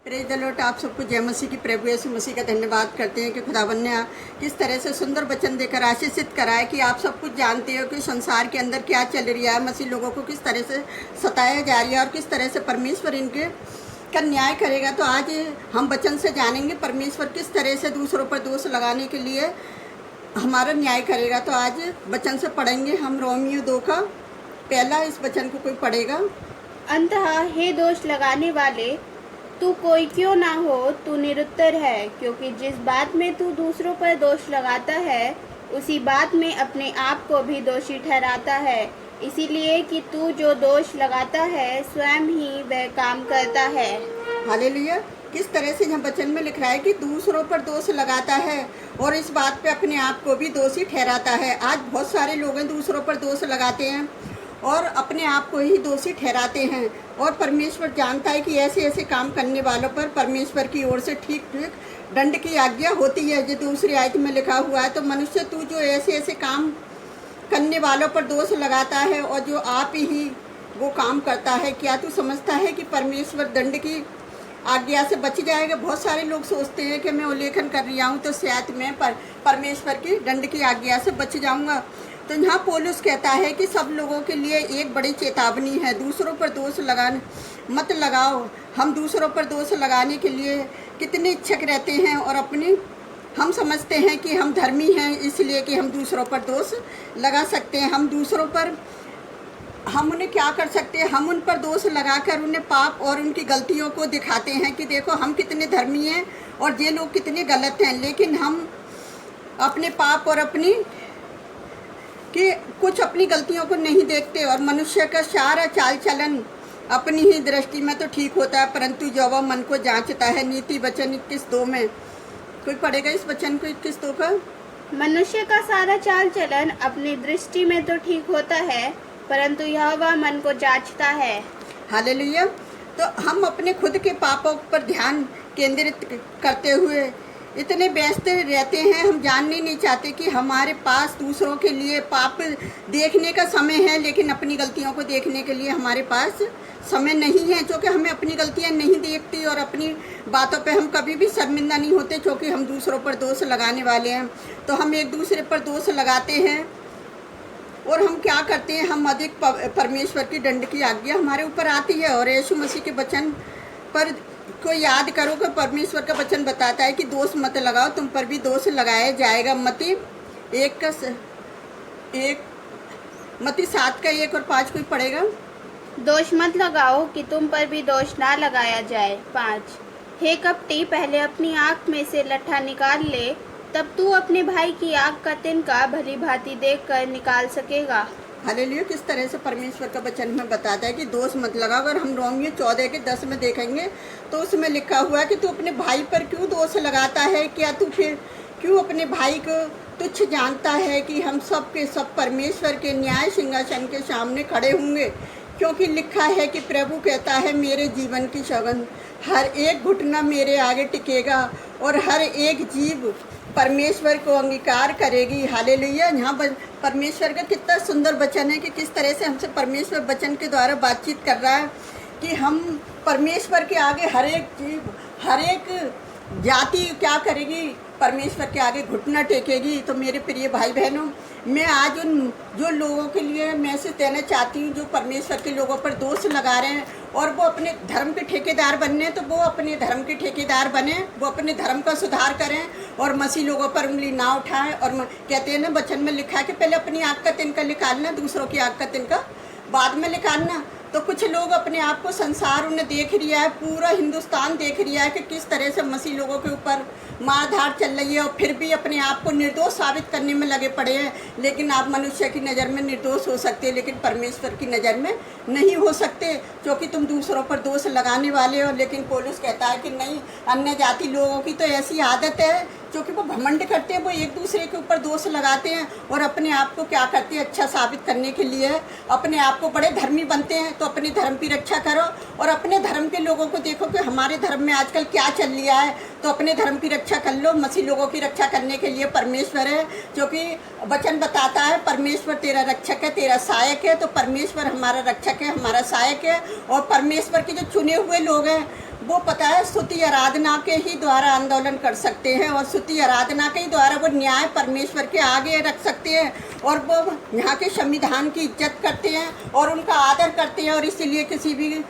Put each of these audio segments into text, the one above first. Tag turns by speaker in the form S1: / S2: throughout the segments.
S1: Praise the Lord. आप सबको जय मसीह की, प्रभु यीशु मसीह का धन्यवाद करते हैं कि खुदावन ने किस तरह से सुंदर वचन देकर आशीषित करा है कि आप सब कुछ जानते हो कि संसार के अंदर क्या चल रहा है, मसीह लोगों को किस तरह से सताया जा रहा है और किस तरह से परमेश्वर इनके का न्याय करेगा। तो आज हम वचन से जानेंगे परमेश्वर किस तरह से दूसरों पर दोष लगाने के लिए हमारा न्याय करेगा। तो आज वचन से पढ़ेंगे हम रोमियो 2 का पहला इस वचन को कोई पढ़ेगा।
S2: अंततः हे दोष लगाने वाले, तू कोई क्यों ना हो, तू निरुत्तर है, क्योंकि जिस बात में तू दूसरों पर दोष लगाता है उसी बात में अपने आप को भी दोषी ठहराता है, इसीलिए कि तू जो दोष लगाता है स्वयं ही वह काम करता है।
S1: हालेलुया। किस तरह से यहाँ वचन में लिख रहा है कि दूसरों पर दोष लगाता है और इस बात पे अपने आप को भी दोषी ठहराता है। आज बहुत सारे लोग हैं दूसरों पर दोष लगाते हैं और अपने आप को ही दोषी ठहराते हैं, और परमेश्वर जानता है कि ऐसे ऐसे काम करने वालों पर परमेश्वर की ओर से ठीक ठीक दंड की आज्ञा होती है। जो दूसरी आयत में लिखा हुआ है, तो मनुष्य तू जो ऐसे ऐसे काम करने वालों पर दोष लगाता है और जो आप ही वो काम करता है, क्या तू समझता है कि परमेश्वर दंड की आज्ञा से बच जाएगा? बहुत सारे लोग सोचते हैं कि मैं उल्लेखन कर रहा हूँ तो शायद मैं परमेश्वर की दंड की आज्ञा से बच जाऊँगा। तो यहाँ पौलुस कहता है कि सब लोगों के लिए एक बड़ी चेतावनी है, दूसरों पर दोष मत लगाओ। हम दूसरों पर दोष लगाने के लिए कितने इच्छुक रहते हैं और हम समझते हैं कि हम धर्मी हैं इसलिए कि हम दूसरों पर दोष लगा सकते हैं। हम उन्हें क्या कर सकते हैं? हम उन पर दोष लगाकर उन्हें पाप और उनकी गलतियों को दिखाते हैं कि देखो हम कितने धर्मी हैं और ये लोग कितने गलत हैं। लेकिन हम अपने पाप और अपनी गलतियों को नहीं देखते, और मनुष्य का सारा चाल चलन अपनी ही दृष्टि में तो ठीक होता है, परंतु जो वह मन को जांचता है। नीति वचन 21:2 में कोई पढ़ेगा इस वचन को 21:2 का।
S2: मनुष्य का सारा चाल चलन अपनी दृष्टि में तो ठीक होता है, परंतु यहोवा मन को जांचता है।
S1: हालेलुया। तो हम अपने खुद के पापों पर ध्यान केंद्रित करते हुए इतने व्यस्त रहते हैं, हम जानने नहीं चाहते कि हमारे पास दूसरों के लिए पाप देखने का समय है, लेकिन अपनी गलतियों को देखने के लिए हमारे पास समय नहीं है, क्योंकि हमें अपनी गलतियां नहीं देखती और अपनी बातों पे हम कभी भी शर्मिंदा नहीं होते, क्योंकि हम दूसरों पर दोष लगाने वाले हैं। तो हम एक दूसरे पर दोष लगाते हैं और हम क्या करते हैं? हम अधिक परमेश्वर की दंड की आज्ञा हमारे ऊपर आती है। और यीशु मसीह के वचन पर को याद करो कि परमेश्वर का वचन बताता है कि दोष मत लगाओ, तुम पर भी दोष लगाया जाएगा। मत्ती 7 का 1 और 5 कोई पढ़ेगा।
S2: दोष मत लगाओ कि तुम पर भी दोष ना लगाया जाए। 5 हे कपटी, पहले अपनी आँख में से लट्ठा निकाल ले, तब तू अपने भाई की आँख का तिनका भली भांति देख कर निकाल सकेगा।
S1: हालेलुया। किस तरह से परमेश्वर का वचन में बताता है कि दोष मत लगाओ। अगर हम रोमियो 14 के 10 में देखेंगे तो उसमें लिखा हुआ है कि तू अपने भाई पर क्यों दोष लगाता है? क्या तू फिर क्यों अपने भाई को तुच्छ जानता है कि हम सब के सब परमेश्वर के न्याय सिंहासन के सामने खड़े होंगे? क्योंकि लिखा है कि प्रभु कहता है, मेरे जीवन की सौगंध, हर एक घुटना मेरे आगे टिकेगा और हर एक जीव परमेश्वर को अंगीकार करेगी। हालेलुया। यहाँ परमेश्वर का कितना सुंदर वचन है कि किस तरह से हमसे परमेश्वर वचन के द्वारा बातचीत कर रहा है कि हम परमेश्वर के आगे हर एक जीव, हर एक जाति क्या करेगी? परमेश्वर के आगे घुटना टेकेगी। तो मेरे प्रिय भाई बहनों, मैं आज उन जो लोगों के लिए मैसेज देना चाहती हूँ जो परमेश्वर के लोगों पर दोष लगा रहे हैं और वो अपने धर्म के ठेकेदार बनने, तो वो अपने धर्म के ठेकेदार बने, वो अपने धर्म का सुधार करें और मसीह लोगों पर उंगली ना उठाएं। और कहते हैं ना, वचन में लिखा है कि पहले अपनी आँख का तिनका निकालना, दूसरों की आँख का तिनका बाद में निकालना। तो कुछ लोग अपने आप को, संसार उन्हें देख रिया है, पूरा हिंदुस्तान देख रिया है कि किस तरह से मसीह लोगों के ऊपर मारधाड़ चल रही है, और फिर भी अपने आप को निर्दोष साबित करने में लगे पड़े हैं। लेकिन आप मनुष्य की नज़र में निर्दोष हो सकते हैं, लेकिन परमेश्वर की नज़र में नहीं हो सकते, क्योंकि तुम दूसरों पर दोष लगाने वाले हो। लेकिन पौलुस कहता है कि नहीं, अन्य जाति लोगों की तो ऐसी आदत है क्योंकि वो घमंड करते हैं, वो एक दूसरे के ऊपर दोष लगाते हैं और अपने आप को क्या करते हैं? अच्छा साबित करने के लिए अपने आप को बड़े धर्मी बनते हैं। तो अपने धर्म की रक्षा करो और अपने धर्म के लोगों को देखो कि हमारे धर्म में आजकल क्या चल रहा है, तो अपने धर्म की रक्षा कर लो। मसीह लोगों की रक्षा करने के लिए परमेश्वर है, क्योंकि वचन बताता है परमेश्वर तेरा रक्षक है, तेरा सहायक है। तो परमेश्वर हमारा रक्षक है, हमारा सहायक है, और परमेश्वर के जो चुने हुए लोग हैं वो पता है स्तुति आराधना के ही द्वारा आंदोलन कर सकते हैं, और स्तुति आराधना के ही द्वारा वो न्याय परमेश्वर के आगे रख सकते हैं, और वो यहाँ के संविधान की इज्जत करते हैं और उनका आदर करते हैं, और इसीलिए किसी भी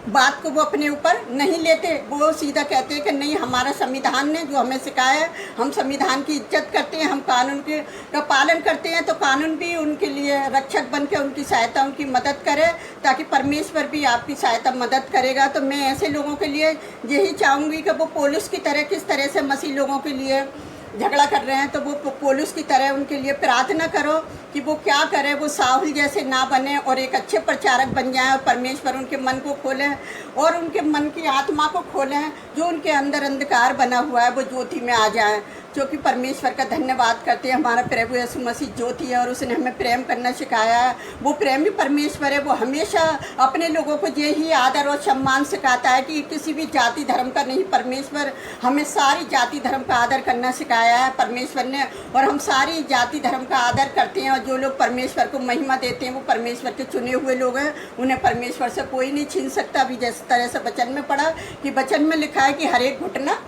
S1: बात को वो अपने ऊपर नहीं लेते। वो सीधा कहते हैं कि नहीं, हमारा संविधान ने जो हमें सिखाया है, हम संविधान की इज्जत करते हैं, हम कानून के का पालन करते हैं, तो कानून भी उनके लिए रक्षक बन के उनकी सहायता, उनकी मदद करे, ताकि परमेश्वर भी आपकी सहायता मदद करेगा। तो मैं ऐसे लोगों के लिए यही चाहूँगी कि वो पुलिस की तरह किस तरह से मसीह लोगों के लिए झगड़ा कर रहे हैं, तो वो पुलिस की तरह उनके लिए प्रार्थना करो कि वो क्या करे, वो साहुल जैसे ना बने और एक अच्छे प्रचारक बन जाएं, और परमेश्वर उनके मन को खोलें और उनके मन की आत्मा को खोलें, जो उनके अंदर अंधकार बना हुआ है वो ज्योति में आ जाएं। जो कि परमेश्वर का धन्यवाद करते हैं। हमारा प्रभु यीशु मसीह ज्योति है और उसने हमें प्रेम करना सिखाया है। वो प्रेमी परमेश्वर है। वो हमेशा अपने लोगों को यही आदर और सम्मान सिखाता है कि किसी भी जाति धर्म का नहीं, परमेश्वर हमें सारी जाति धर्म का आदर करना सिखाया है परमेश्वर ने, और हम सारी जाति धर्म का आदर करते हैं। और जो लोग परमेश्वर को महिमा देते हैं वो परमेश्वर के चुने हुए लोग हैं, उन्हें परमेश्वर से कोई नहीं छीन सकता। अभी जिस तरह से वचन में पढ़ा कि वचन में लिखा है कि हर एक घुटना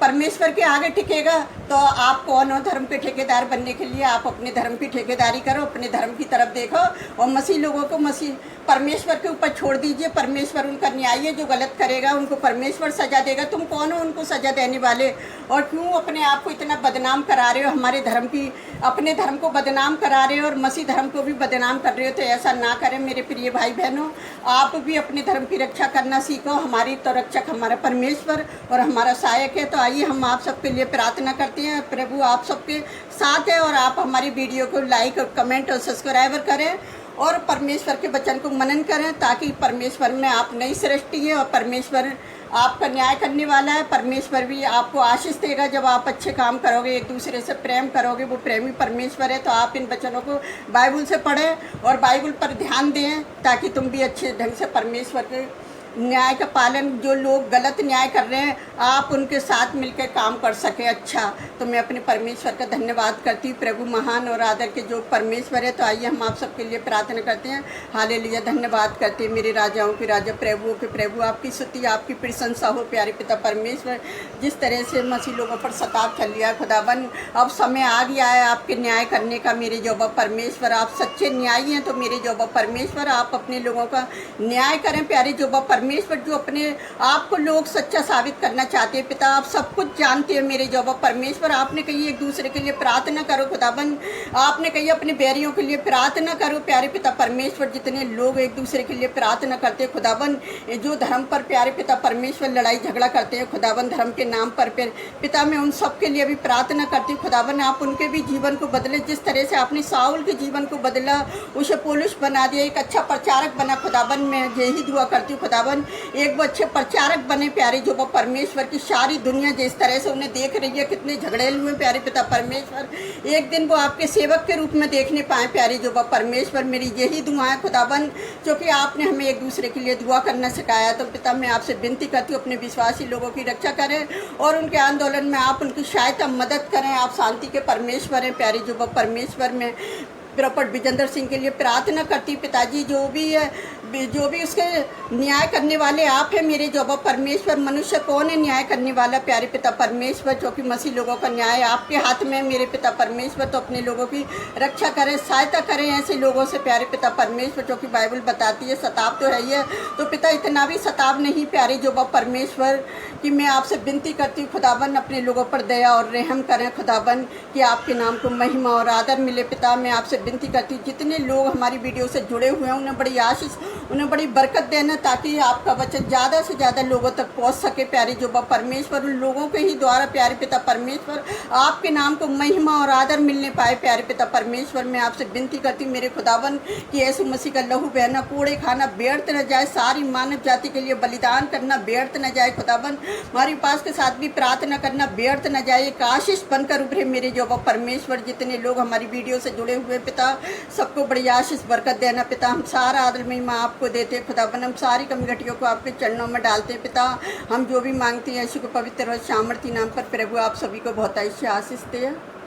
S1: परमेश्वर के आगे टिकेगा। तो आप कौन हो धर्म के ठेकेदार बनने के लिए? आप अपने धर्म की ठेकेदारी करो, अपने धर्म की तरफ देखो और मसीह लोगों को मसीह परमेश्वर के ऊपर छोड़ दीजिए। परमेश्वर उनका न्याय है, जो गलत करेगा उनको परमेश्वर सजा देगा। तुम कौन हो उनको सजा देने वाले? और क्यों अपने आप को इतना बदनाम करा रहे हो? हमारे धर्म की, अपने धर्म को बदनाम करा रहे हो और मसीह धर्म को भी बदनाम कर रहे हो। तो ऐसा ना करें मेरे प्रिय भाई बहनों, आप भी अपने धर्म की रक्षा करना सीखो। हमारी तो रक्षक हमारा परमेश्वर और हमारा सहायक है। तो आइए हम आप सबके लिए प्रार्थना करते हैं। प्रभु आप सबके साथ है और आप हमारी वीडियो को लाइक और कमेंट और सब्सक्राइबर करें और परमेश्वर के वचन को मनन करें, ताकि परमेश्वर में आप नई सृष्टि है और परमेश्वर आपका न्याय करने वाला है। परमेश्वर भी आपको आशीष देगा जब आप अच्छे काम करोगे, एक दूसरे से प्रेम करोगे। वो प्रेमी परमेश्वर है। तो आप इन वचनों को बाइबल से पढ़ें और बाइबल पर ध्यान दें, ताकि तुम भी अच्छे ढंग से परमेश्वर के न्याय का पालन, जो लोग गलत न्याय कर रहे हैं आप उनके साथ मिलकर काम कर सके। अच्छा, तो मैं अपने परमेश्वर का धन्यवाद करती हूँ। प्रभु महान और आदर के जो परमेश्वर है। तो आइए हम आप सबके लिए प्रार्थना करते हैं। हालेलुया, धन्यवाद करते हैं मेरे राजाओं के राजा, प्रभुओं के प्रभु। आपकी स्तुति, आपकी प्रशंसा हो प्यारे पिता परमेश्वर। जिस तरह से मसीह लोगों पर सताव चल लिया खुदावन, अब समय आ गया है आपके न्याय करने का मेरे जोबा परमेश्वर। आप सच्चे न्यायी हैं। तो मेरे जोबा परमेश्वर आप अपने लोगों का न्याय करें प्यारे जोबा परमेश्वर। जो अपने आप को लोग सच्चा साबित करना चाहते हैं पिता, आप सब कुछ जानते हैं मेरे जोबा परमेश्वर। आपने कही एक दूसरे के लिए प्रार्थना करो खुदाबंद, आपने कही अपने बैरियों के लिए प्रार्थना करो प्यारे पिता परमेश्वर। जितने लोग एक दूसरे के लिए प्रार्थना करते हैं खुदाबंद, जो धर्म पर प्यारे पिता परमेश्वर लड़ाई झगड़ा करते हैं खुदाबंद धर्म के नाम पर पिता, मैं उन सब के लिए भी प्रार्थना करती हूँ खुदाबंद। आप उनके भी जीवन को बदले, जिस तरह से आपने साउल के जीवन को बदला, उसे पुलिस बना दिया, एक अच्छा प्रचारक बना खुदाबंद। मैं यही दुआ करती हूँ खुदाबंद, एक वो अच्छे प्रचारक बने प्यारे जो वो परमेश्वर की सारी दुनिया जिस तरह से उन्हें देख रही है, कितने झगड़ेल हुए प्यारे पिता परमेश्वर, एक दिन वो आपके सेवक के रूप में देखने पाए प्यारे जो वो परमेश्वर। मेरी यही दुआ है खुदाबंद, क्योंकि आपने हमें एक दूसरे के लिए दुआ करना सिखाया। तो पिता मैं आपसे विनती करती हूँ, अपने विश्वासी लोगों की रक्षा करें और उनके आंदोलन में आप उनकी सहायता मदद करें। आप शांति के परमेश्वर हैं प्यारे जो वो परमेश्वर में प्रॉपर विजेंद्र सिंह के लिए प्रार्थना करती पिताजी। जो भी है, जो भी उसके न्याय करने वाले आप हैं मेरे जोबा परमेश्वर। मनुष्य कौन है न्याय करने वाला प्यारे पिता परमेश्वर? जो कि मसीह लोगों का न्याय आपके हाथ में मेरे पिता परमेश्वर। तो अपने लोगों की रक्षा करें, सहायता करें ऐसे लोगों से प्यारे पिता परमेश्वर, जो कि बाइबल बताती है सताव तो है ही है। तो पिता इतना भी सताव नहीं प्यारे जोबा परमेश्वर, कि मैं आपसे विनती करती हूँ खुदाबंद, अपने लोगों पर दया और रहम करें खुदाबंद, कि आपके नाम को महिमा और आदर मिले। पिता मैं आपसे विनती करती हूँ, जितने लोग हमारी वीडियो से जुड़े हुए हैं उन्हें बड़ी आशीष, उन्हें बड़ी बरकत देना, ताकि आपका वचन ज़्यादा से ज़्यादा लोगों तक पहुँच सके प्यारे जो परमेश्वर। उन लोगों के ही द्वारा प्यारे पिता परमेश्वर आपके नाम को महिमा और आदर मिलने पाए प्यारे पिता परमेश्वर। मैं आपसे विनती करती हूँ मेरे खुदाबंद, कि यीशु मसीह का लहू बहना, कूड़े खाना व्यर्थ न जाए, सारी मानव जाति के लिए बलिदान करना व्यर्थ न जाए खुदाबंद। हमारे पास के साथ भी प्रार्थना करना व्यर्थ न जाए, एक आशीष बनकर उभरे मेरे जो परमेश्वर। जितने लोग हमारी वीडियो से जुड़े हुए पिता, सबको बड़ी आशीष बरकत देना पिता। हम सारा आदर महिमा आपको देते हैं खुदाबंद, हम सारी कमिटियों को आपके चरणों में डालते हैं पिता। हम जो भी मांगते हैं यीशु के पवित्र और सामर्थी नाम पर प्रभु आप सभी को बहुत ऐसी आशीष दे।